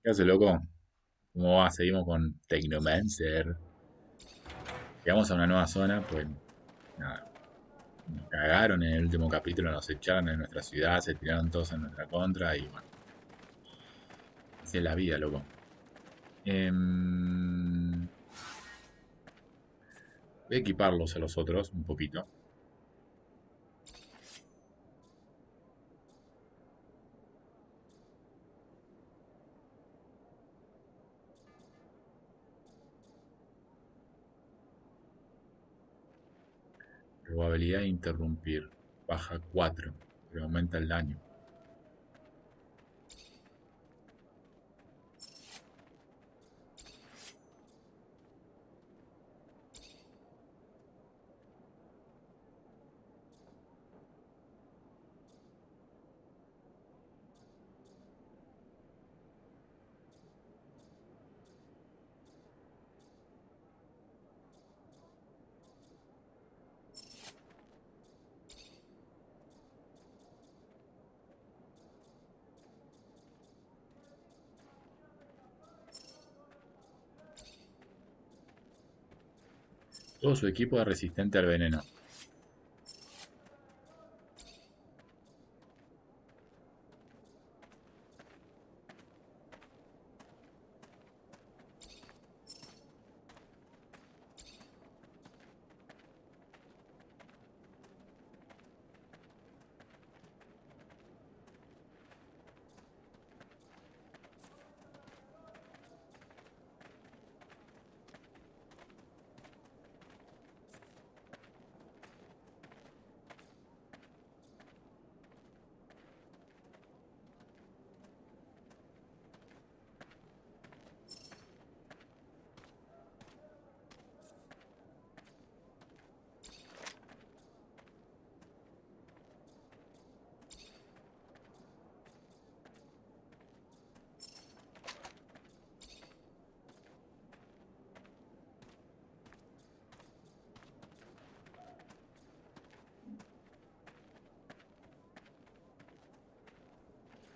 ¿Qué hace, loco? ¿Cómo va? Seguimos con Technomancer. Llegamos a una nueva zona, pues nada, nos cagaron en el último capítulo, nos echaron en nuestra ciudad, se tiraron todos en nuestra contra y bueno, así es la vida, loco. Voy a equiparlos a los otros un poquito. Probabilidad de interrumpir, baja 4, pero aumenta el daño. Todo su equipo es resistente al veneno.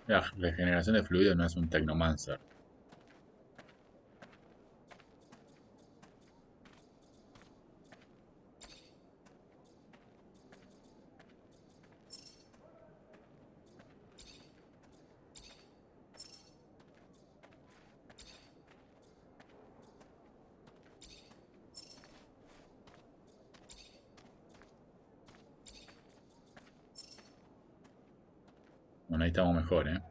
La regeneración de fluidos no es un Technomancer. Bueno, ahí estamos mejor, ¿eh?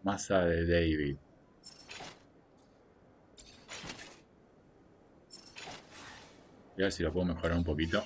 Masa de David. Voy a ver si lo puedo mejorar un poquito.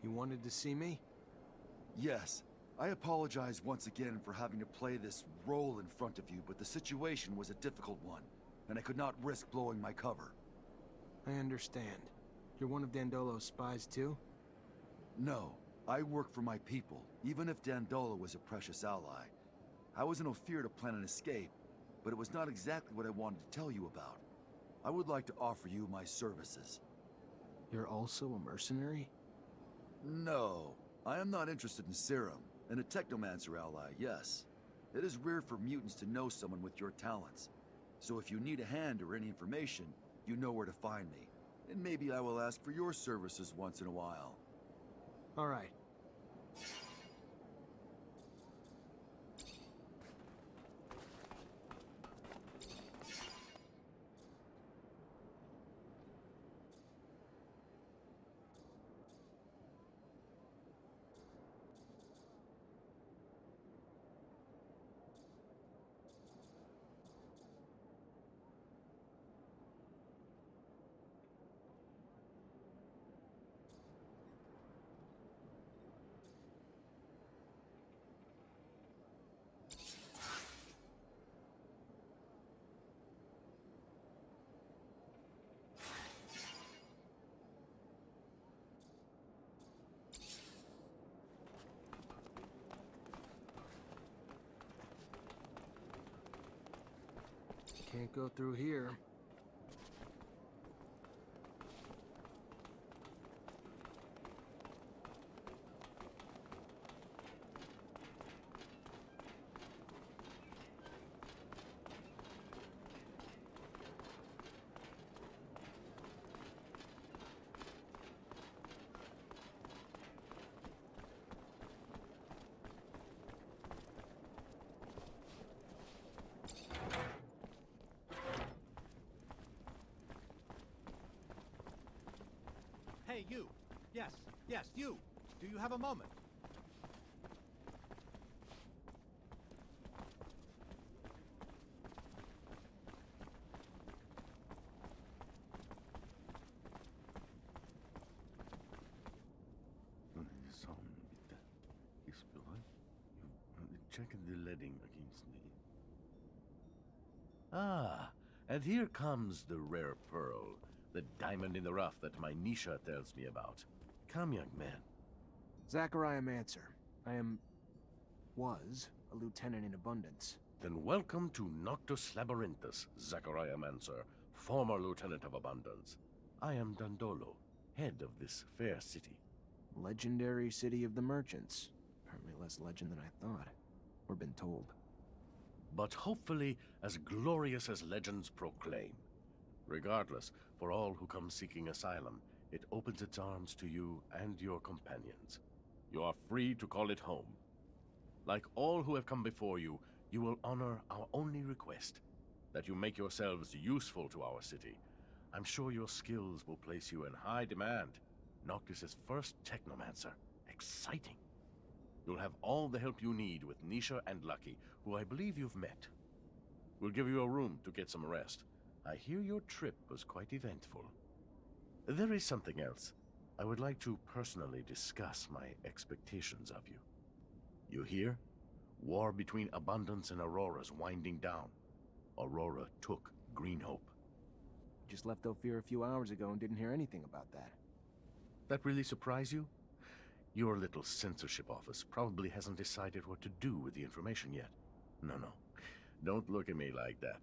You wanted to see me? Yes. I apologize once again for having to play this role in front of you, but the situation was a difficult one, and I could not risk blowing my cover. I understand. You're one of Dandolo's spies too? No, I work for my people, even if Dandolo was a precious ally. I was in Ophir to plan an escape, but it was not exactly what I wanted to tell you about. I would like to offer you my services. You're also a mercenary? No, I am not interested in serum, and a Technomancer ally, yes. It is rare for mutants to know someone with your talents. So if you need a hand or any information, you know where to find me. And maybe I will ask for your services once in a while. All right. Can't go through here. Hey, you! Yes, yes, you! Do you have a moment? Check the leading against me. Ah, and here comes the rare pearl, the diamond in the rough that my Nisha tells me about. Come, young man. Zachariah Mancer. was a lieutenant in Abundance. Then welcome to Noctus Labyrinthus, Zachariah Mancer, former lieutenant of Abundance. I am Dandolo, head of this fair city. Legendary city of the merchants. Apparently less legend than I thought. Or been told. But hopefully as glorious as legends proclaim. Regardless, for all who come seeking asylum, it opens its arms to you and your companions. You are free to call it home. Like all who have come before you, you will honor our only request, that you make yourselves useful to our city. I'm sure your skills will place you in high demand. Noctis's first Technomancer. Exciting. You'll have all the help you need with Nisha and Lucky, who I believe you've met. We'll give you a room to get some rest. I hear your trip was quite eventful. There is something else. I would like to personally discuss my expectations of you. You hear? War between Abundance and Aurora's winding down. Aurora took Green Hope. Just left Ophir a few hours ago and didn't hear anything about that. That really surprise you? Your little censorship office probably hasn't decided what to do with the information yet. No. Don't look at me like that.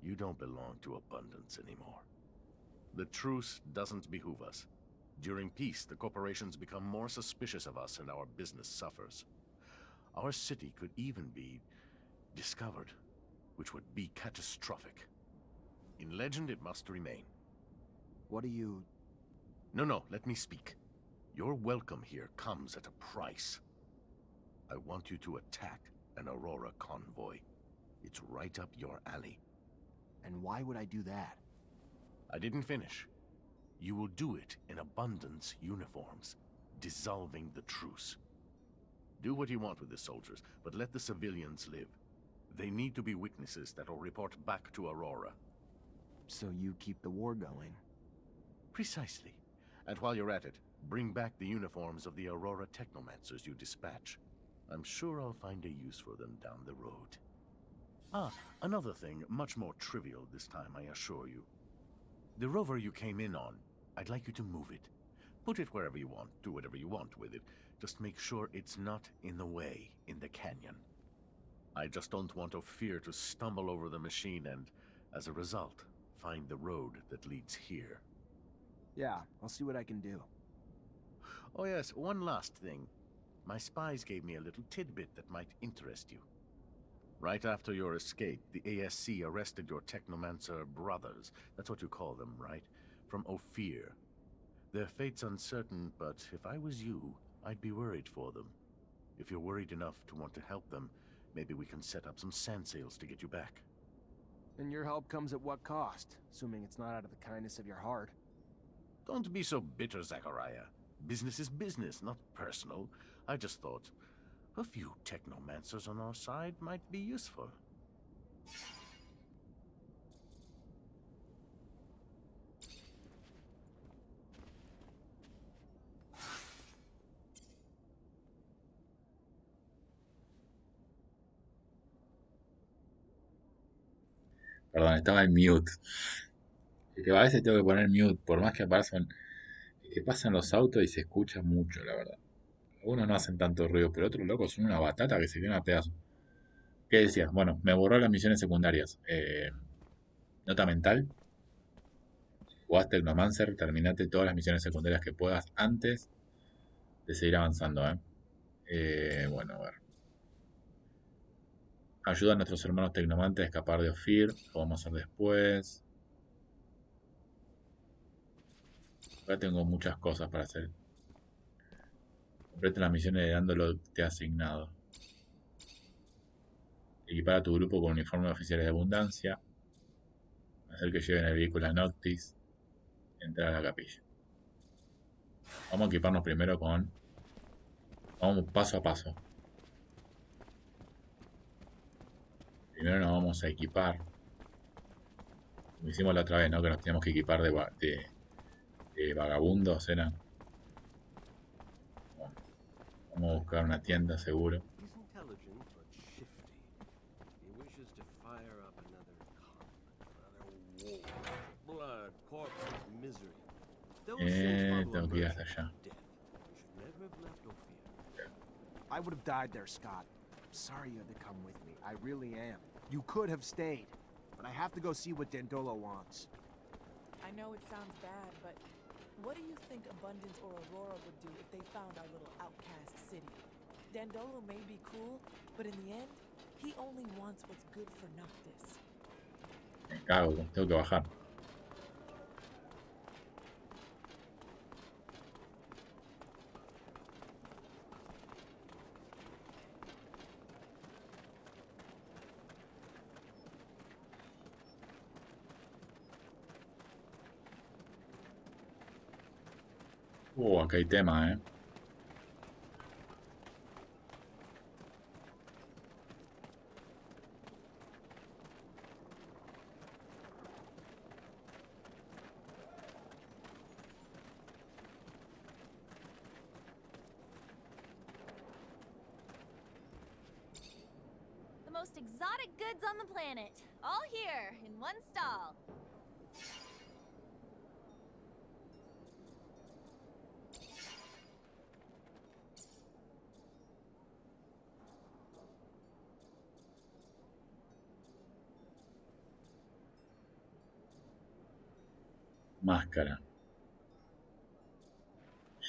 You don't belong to Abundance anymore. The truce doesn't behoove us. During peace, the corporations become more suspicious of us and our business suffers. Our city could even be discovered, which would be catastrophic. In legend, it must remain. What do you... No, let me speak. Your welcome here comes at a price. I want you to attack an Aurora convoy. It's right up your alley. And why would I do that? I didn't finish. You will do it in Abundance uniforms, dissolving the truce. Do what you want with the soldiers, but let the civilians live. They need to be witnesses that will report back to Aurora. So you keep the war going? Precisely. And while you're at it, bring back the uniforms of the Aurora Technomancers you dispatch. I'm sure I'll find a use for them down the road. Ah, another thing, much more trivial this time, I assure you. The rover you came in on, I'd like you to move it. Put it wherever you want, do whatever you want with it. Just make sure it's not in the way in the canyon. I just don't want Ophir to stumble over the machine and, as a result, find the road that leads here. Yeah, I'll see what I can do. Oh yes, one last thing. My spies gave me a little tidbit that might interest you. Right after your escape, the ASC arrested your Technomancer brothers. That's what you call them, right? From Ophir. Their fate's uncertain, but if I was you, I'd be worried for them. If you're worried enough to want to help them, maybe we can set up some sand sails to get you back. And your help comes at what cost? Assuming it's not out of the kindness of your heart. Don't be so bitter, Zachariah. Business is business, not personal. I just thought a few Technomancers on our side might be useful. Perdón, estaba en mute. Es que a veces tengo que poner mute, por más que pasan los autos y se escucha mucho, la verdad. Algunos no hacen tanto ruido, pero otros locos son una batata que se quedan a pedazos. ¿Qué decías? Bueno, me borró las misiones secundarias. Nota mental. Jugás Technomancer, terminate todas las misiones secundarias que puedas antes de seguir avanzando, bueno, a ver. Ayuda a nuestros hermanos Technomantes a escapar de Ophir. Lo vamos a hacer después. Ahora tengo muchas cosas para hacer. Completa las misiones dándolo te asignado. Equipar a tu grupo con uniforme de oficiales de abundancia. Hacer que lleven el vehículo a Noctis. Entrar a la capilla. Vamos a equiparnos primero con... Vamos paso a paso. Primero nos vamos a equipar. Como hicimos la otra vez, ¿no? Que nos teníamos que equipar de vagabundos, ¿era? Bueno, vamos a buscar una tienda seguro. He's intelligent but shifty. He wishes to fire up another war. Blood, corpses, misery. Those things follow Tengo a que ir hasta merchant allá. of death. We should never have left Ophir. I would have died there, Scott. I'm sorry you had to come with me. I really am. You could have stayed. But I have to go see what Dandolo wants. I know it sounds bad, but what do you think Abundance or Aurora would do if they found our little outcast city? Dandolo may be cruel, but in the end, he only wants what's good for Noctis. Me cago, tengo que bajar. Acá hay tema, The most exotic goods on the planet. All here, in one stall. Máscara.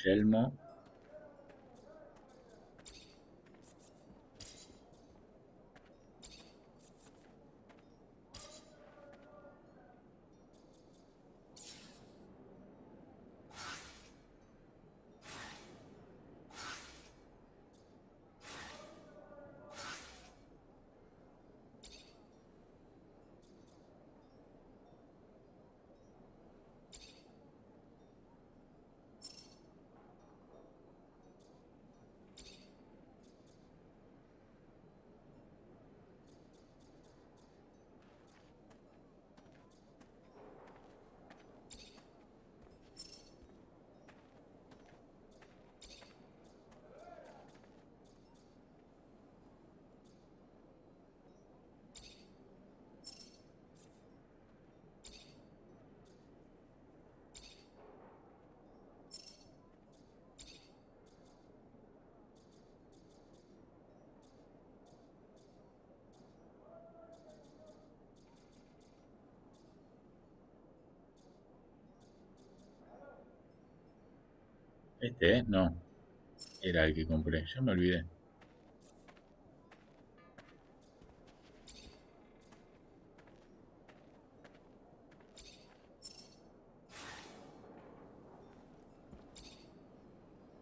Yelmo. Este, no. Era el que compré. Ya me olvidé.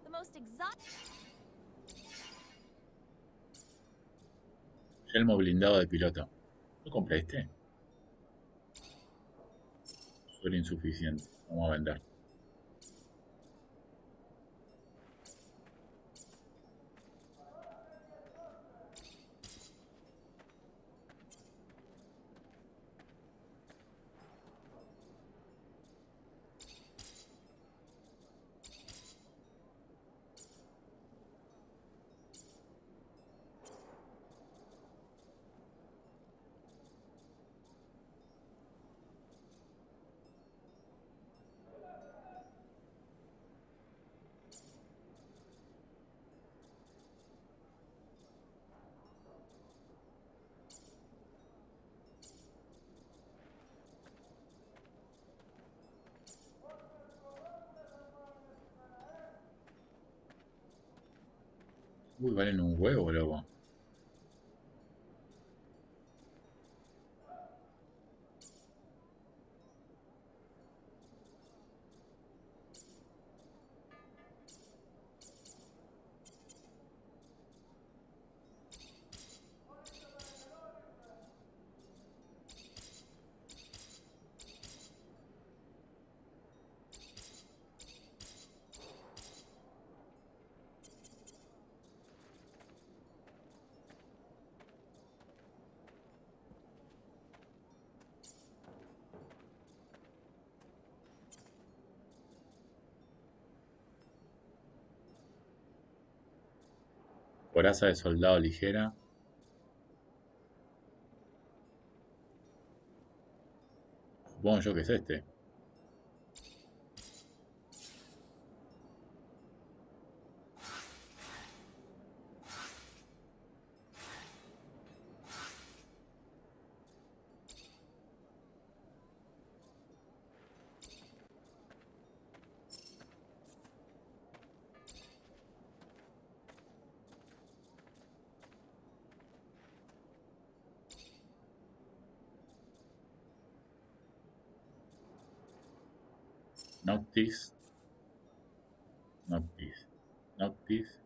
The most exotic. Yelmo blindado de piloto. ¿No compré este? Suelo insuficiente. Vamos a vender. Uy, valen un huevo, loco. Coraza de soldado ligera. Supongo yo que es este. Noctis. Noctis. Noctis.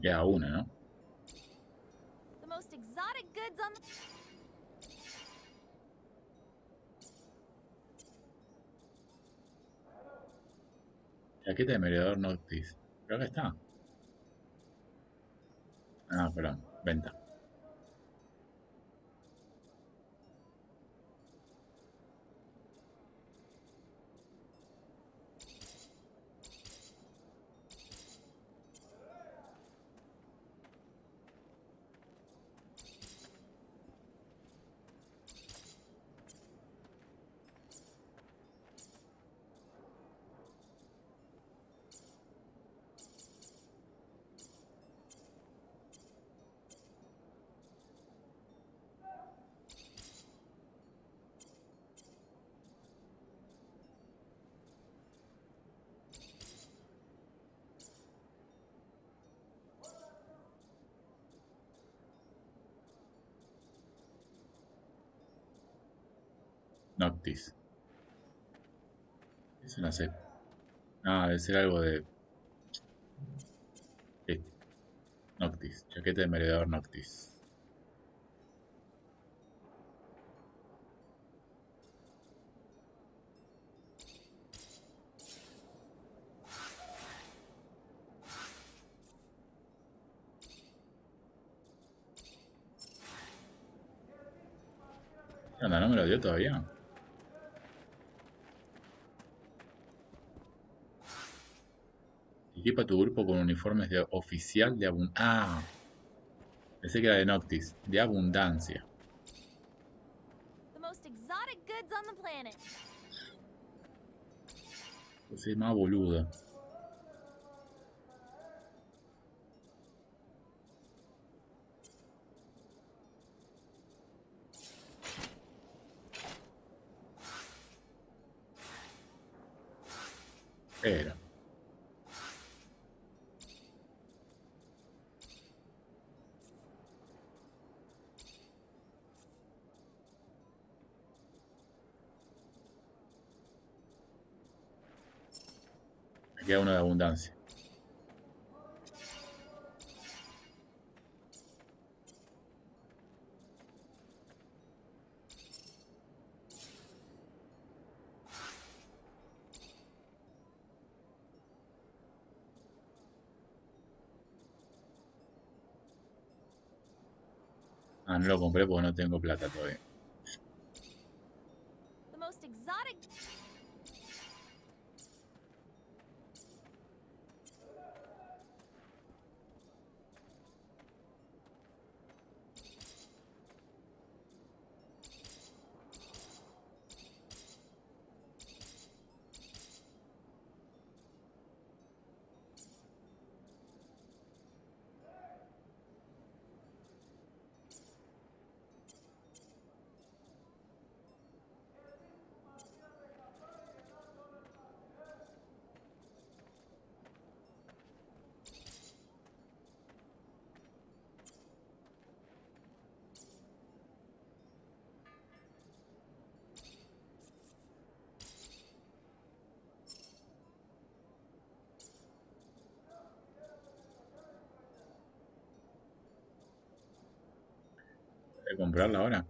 Queda una, ¿no? The most exotic goods on the. Chaqueta de merodeador Noctis. Pero acá está. Ah, perdón. Venta. Noctis. Es una C. Ah, debe ser algo de. Sí. Noctis. Chaqueta de merodeador Noctis. ¿Qué onda? ¿No me lo dio todavía? Equipa tu grupo con uniformes de oficial de abundancia. Ah, pensé que era de Noctis. De abundancia. The most exotic goods on the planet. Pues es más boludo. Pero. Me queda uno de abundancia. Ah, no lo compré porque no tengo plata todavía. The most exotic. ¿Voy a comprarla ahora?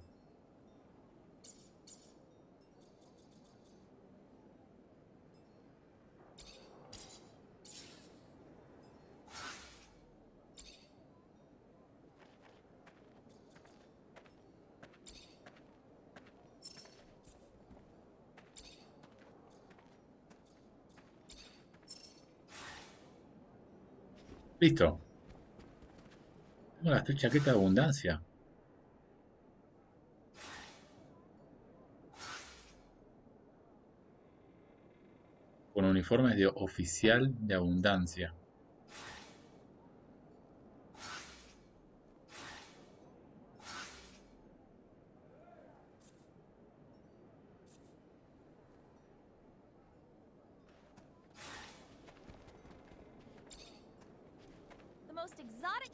Listo. Tengo las 3 chaquetas de abundancia. Con uniformes de oficial de abundancia. The most exotic.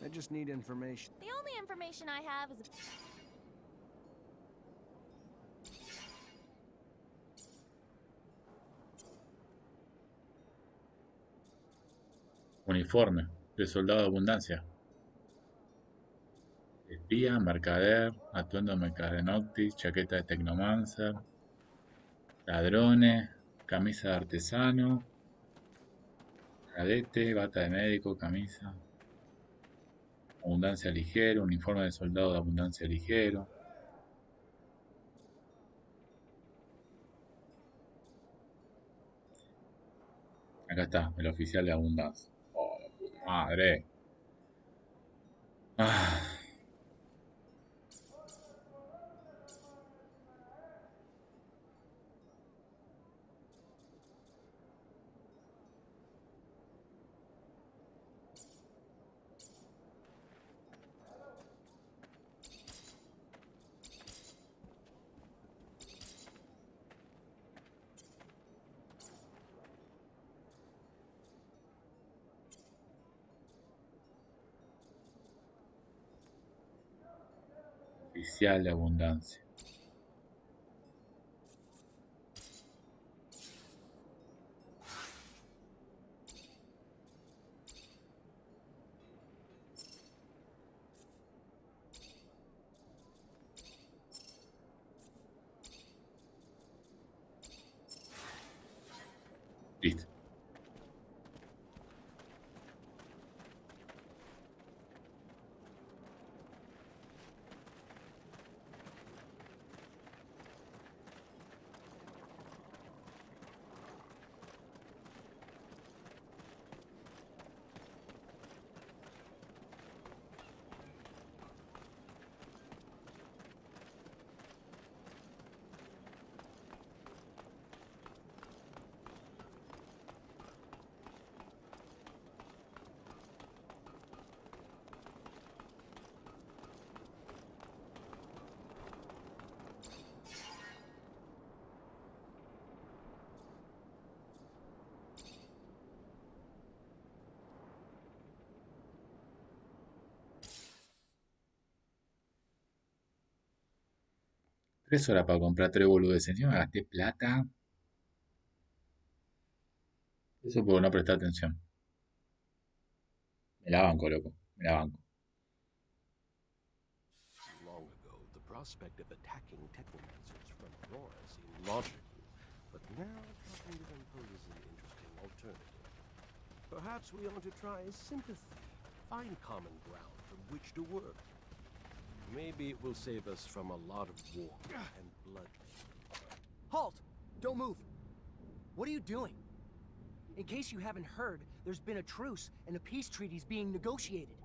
I just need information. The only information I have is. Uniforme de soldado de abundancia. Espía, mercader, atuendo mercadenoctis, chaqueta de Technomancer, ladrones, camisa de artesano, cadete, bata de médico, camisa, abundancia ligero, uniforme de soldado de abundancia ligero. Acá está, el oficial de abundancia. Oh, la puta madre. Ah, oficial de abundancia. Listo. pesos era para comprar 3 boludeces. Encima me gasté plata. Eso por no prestar atención. Me la banco, loco. Me la banco. Long ago, the prospect of attacking Technomancers from Aurora seemed logical, but now Carpenter poses an interesting alternative. Perhaps we ought to try sympathy, find common ground from which to work. Maybe it will save us from a lot of war and bloodshed. Halt! Don't move! What are you doing? In case you haven't heard, there's been a truce and a peace treaty's being negotiated.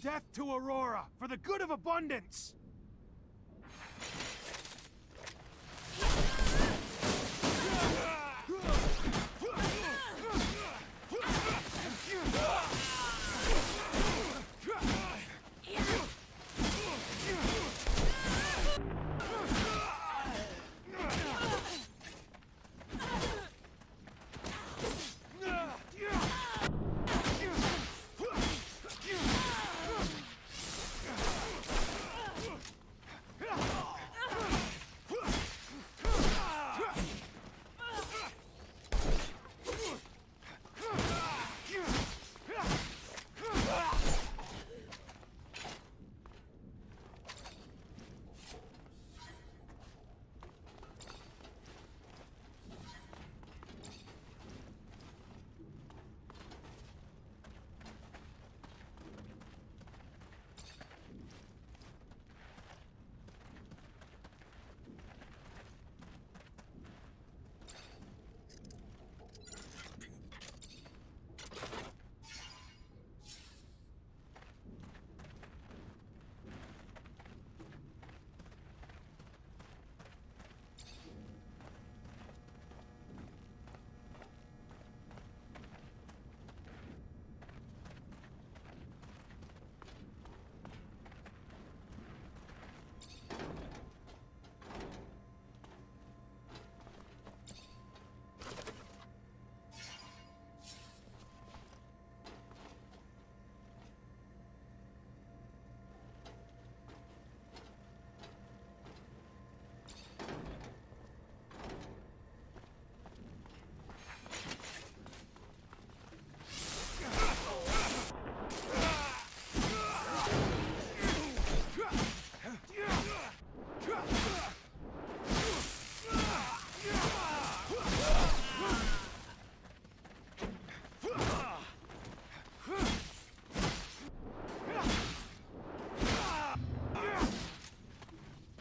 Death to Aurora, for the good of abundance!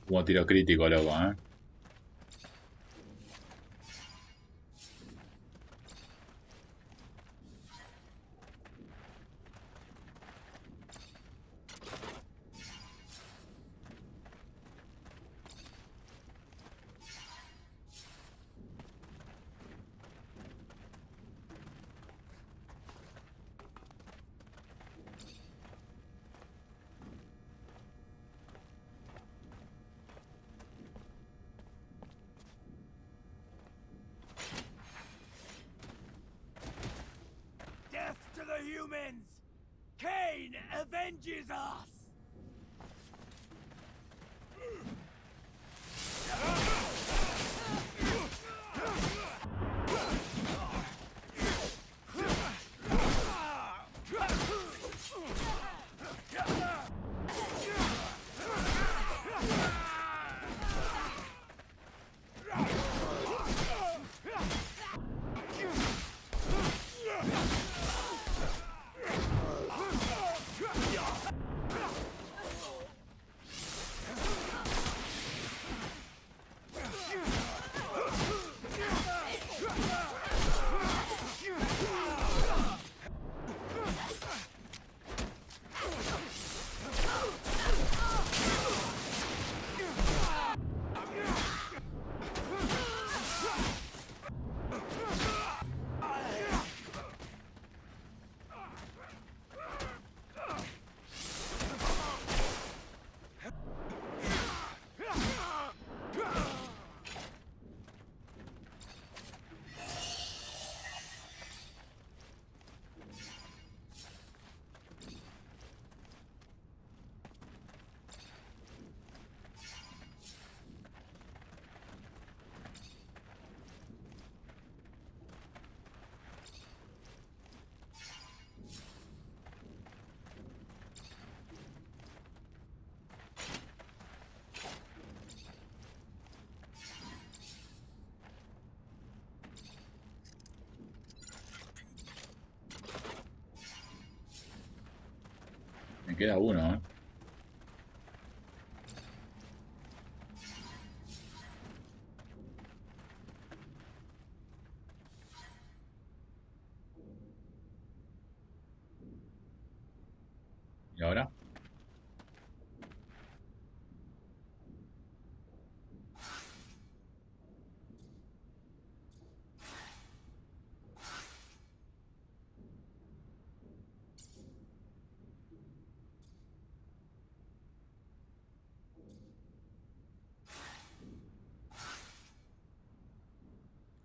Como tiro crítico, loco, ¿eh? Death to the humans! Cain avenges us! Me queda uno, ¿eh? ¿Y ahora?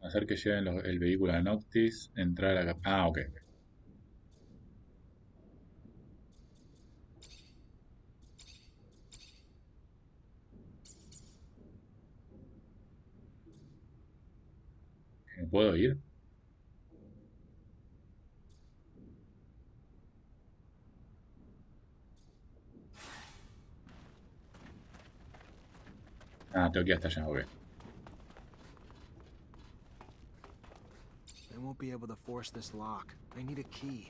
Hacer que lleven el vehículo a Noctis, entrar a la... Ah, ok. ¿Me puedo ir? Ah, tengo que ir hasta allá, ok. They won't be able to force this lock. I need a key.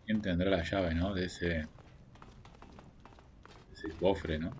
¿Quién tendrá la llave, no? De ese cofre, ¿no?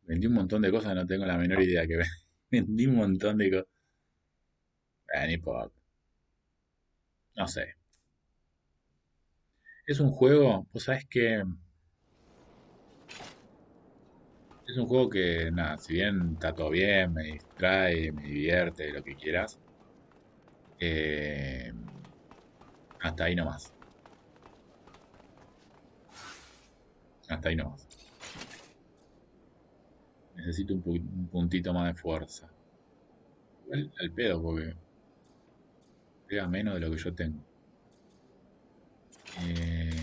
Vendí un montón de cosas, no tengo la menor idea que vendí un montón de cosas. Ni importa. No sé. Es un juego, vos sabés que es un juego que, nada, si bien está todo bien, me distrae, me divierte, lo que quieras, eh, hasta ahí nomás. Hasta ahí nomás. Necesito un puntito más de fuerza. Igual al pedo, porque pega menos de lo que yo tengo.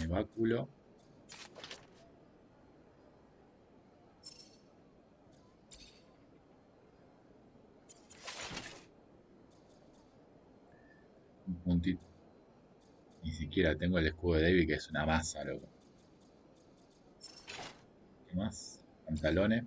Báculo. Un puntito. Ni siquiera tengo el escudo de David, que es una masa, loco. ¿Qué más? Pantalones.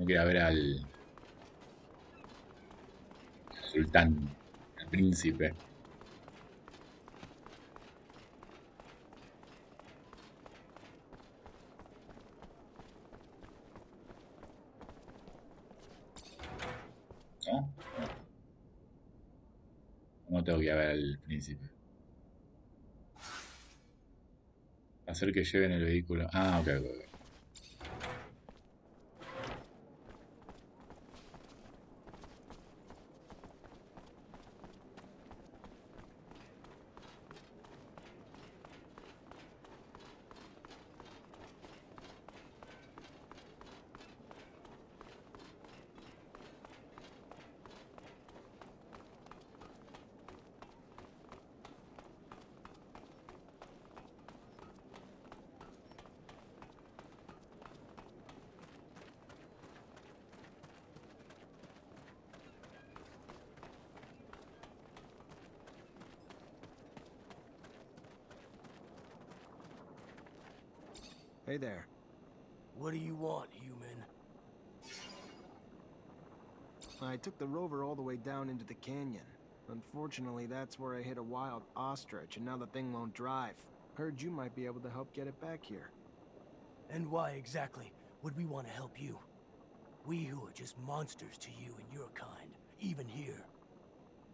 Tengo que ir a ver al sultán, al príncipe. ¿No? No tengo que ir a ver al príncipe. Hacer que lleven el vehículo. Ah, ok, ok, ok. Hey there. What do you want, human? I took the rover all the way down into the canyon. Unfortunately, that's where I hit a wild ostrich, and now the thing won't drive. Heard you might be able to help get it back here. And why exactly would we want to help you? We who are just monsters to you and your kind, even here.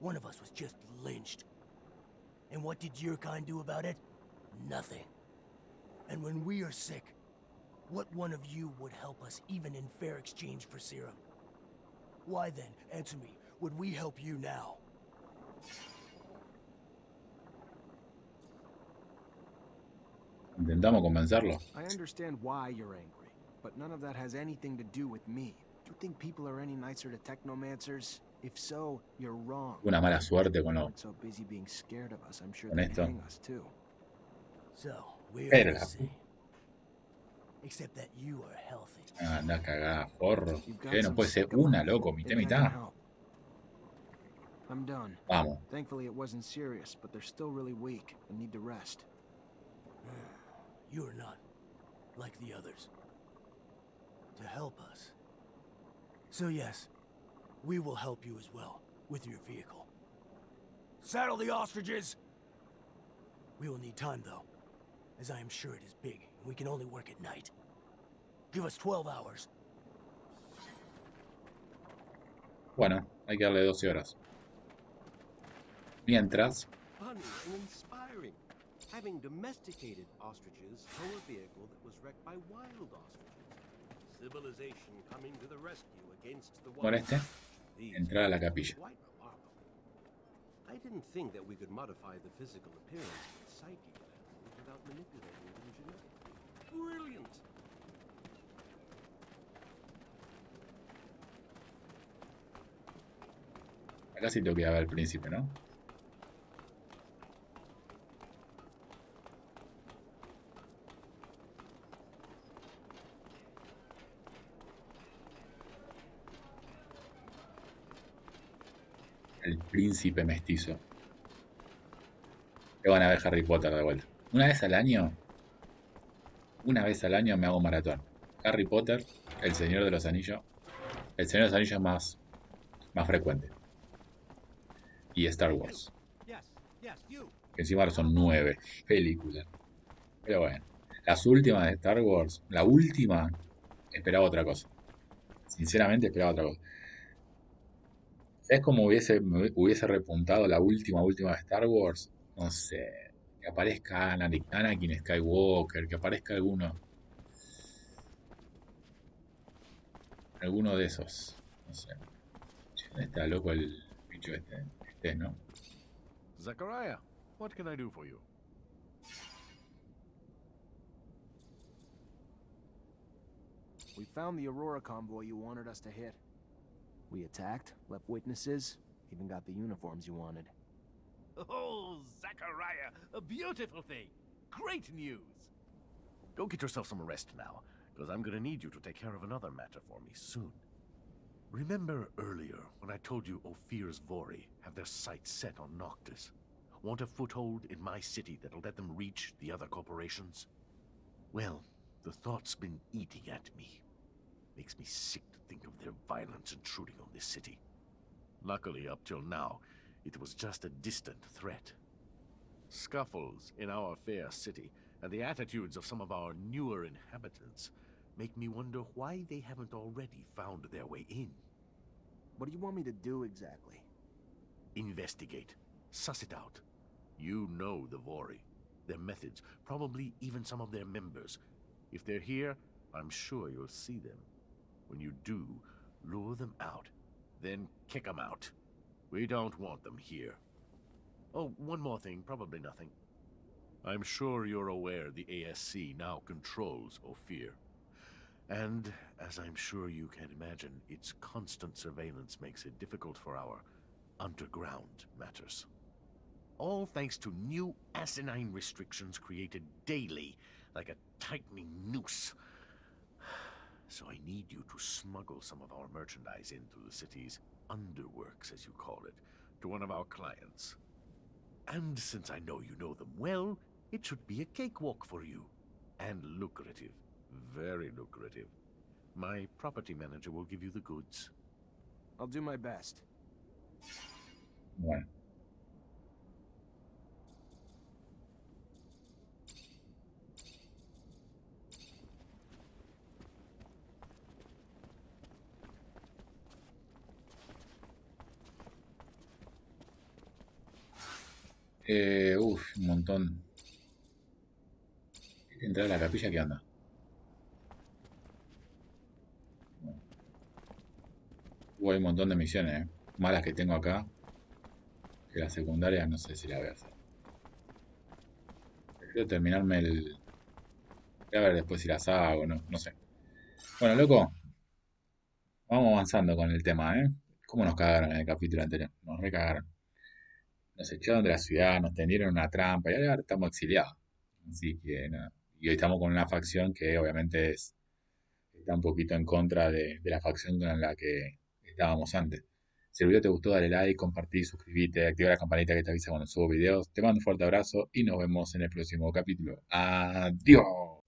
One of us was just lynched. And what did your kind do about it? Nothing. And when we are sick, what one of you would help us even in fair exchange for serum? Why then, answer me, would we help you now? Intentamos convencerlo. I understand why you're angry, but none of that has anything to do with me. Do you think people are any nicer to Technomancers? If so, you're wrong. Una mala suerte con, They lo, weren't so busy being scared of us, I'm sure con they'd esto. hang us too. So, we're Pero the la same. Except that you are healthy. anda cagada, forro. You've got No some puede ser sick of una, them. loco, mitad, Maybe I can mitad. help. I'm done. Vamos. Thankfully, it wasn't serious, but they're still really weak and need to rest. You are not like the others. To help us. So yes, we will help you as well with your vehicle. Saddle the ostriches! We will need time though, as I am sure it is big and we can only work at night. Give us 12 hours. Bueno, hay que darle 12 horas. Mientras, Funny and inspiring. Having domesticated ostriches tow a vehicle that was wrecked by wild ostriches. Civilization coming to the rescue against the con wild. este, entrar a la capilla. Quite remarkable. I didn't think that we could modify the physical appearance and psyche of animals without manipulating them genetically. Brilliant! Acá sí tengo que ir a ver al príncipe, ¿no? El príncipe mestizo. Que van a ver Harry Potter de vuelta. Una vez al año me hago maratón. Harry Potter, El Señor de los Anillos. El Señor de los Anillos más frecuente. Y Star Wars. Que encima son 9 películas. Pero bueno. Las últimas de Star Wars. La última. Esperaba otra cosa. Sinceramente esperaba otra cosa. ¿Sabes cómo me hubiese repuntado la última de Star Wars? No sé. Que aparezca Anakin Skywalker. Que aparezca alguno de esos. No sé. Está loco el bicho este, ¿no? Zachariah, what can I do for you? We found the Aurora convoy you wanted us to hit. We attacked, left witnesses, even got the uniforms you wanted. Oh, Zachariah, a beautiful thing. Great news. Go get yourself some rest now, because I'm gonna need you to take care of another matter for me soon. Remember earlier when I told you Ophir's Vori have their sights set on Noctis? Want a foothold in my city that'll let them reach the other corporations? Well, the thought's been eating at me. Makes me sick to think of their violence intruding on this city. Luckily, up till now, it was just a distant threat. Scuffles in our fair city and the attitudes of some of our newer inhabitants make me wonder why they haven't already found their way in. What do you want me to do exactly? Investigate. Suss it out. You know the Vori, their methods, probably even some of their members. If they're here, I'm sure you'll see them. When you do, lure them out, then kick them out. We don't want them here. Oh, one more thing, probably nothing. I'm sure you're aware the ASC now controls Ophir. And, as I'm sure you can imagine, its constant surveillance makes it difficult for our underground matters. All thanks to new asinine restrictions created daily, like a tightening noose. So I need you to smuggle some of our merchandise in through the city's underworks, as you call it, to one of our clients. And since I know you know them well, it should be a cakewalk for you. And lucrative. Very lucrative. My property manager will give you the goods. I'll do my best. Bueno. Un montón. Entrar a la capilla, ¿qué onda? Hay un montón de misiones, malas que tengo acá. Que la secundaria no sé si la voy a hacer. Quiero terminarme el... Voy a ver después si las hago, no sé. Bueno, loco. Vamos avanzando con el tema, ¿eh? ¿Cómo nos cagaron en el capítulo anterior? Nos recagaron. Nos echaron de la ciudad, nos tendieron una trampa y ahora estamos exiliados. Así que nada. Y hoy estamos con una facción que obviamente está un poquito en contra de la facción con la que estábamos antes. Si el video te gustó, dale like, compartí, suscríbete, activa la campanita que te avisa cuando subo videos. Te mando un fuerte abrazo y nos vemos en el próximo capítulo. Adiós.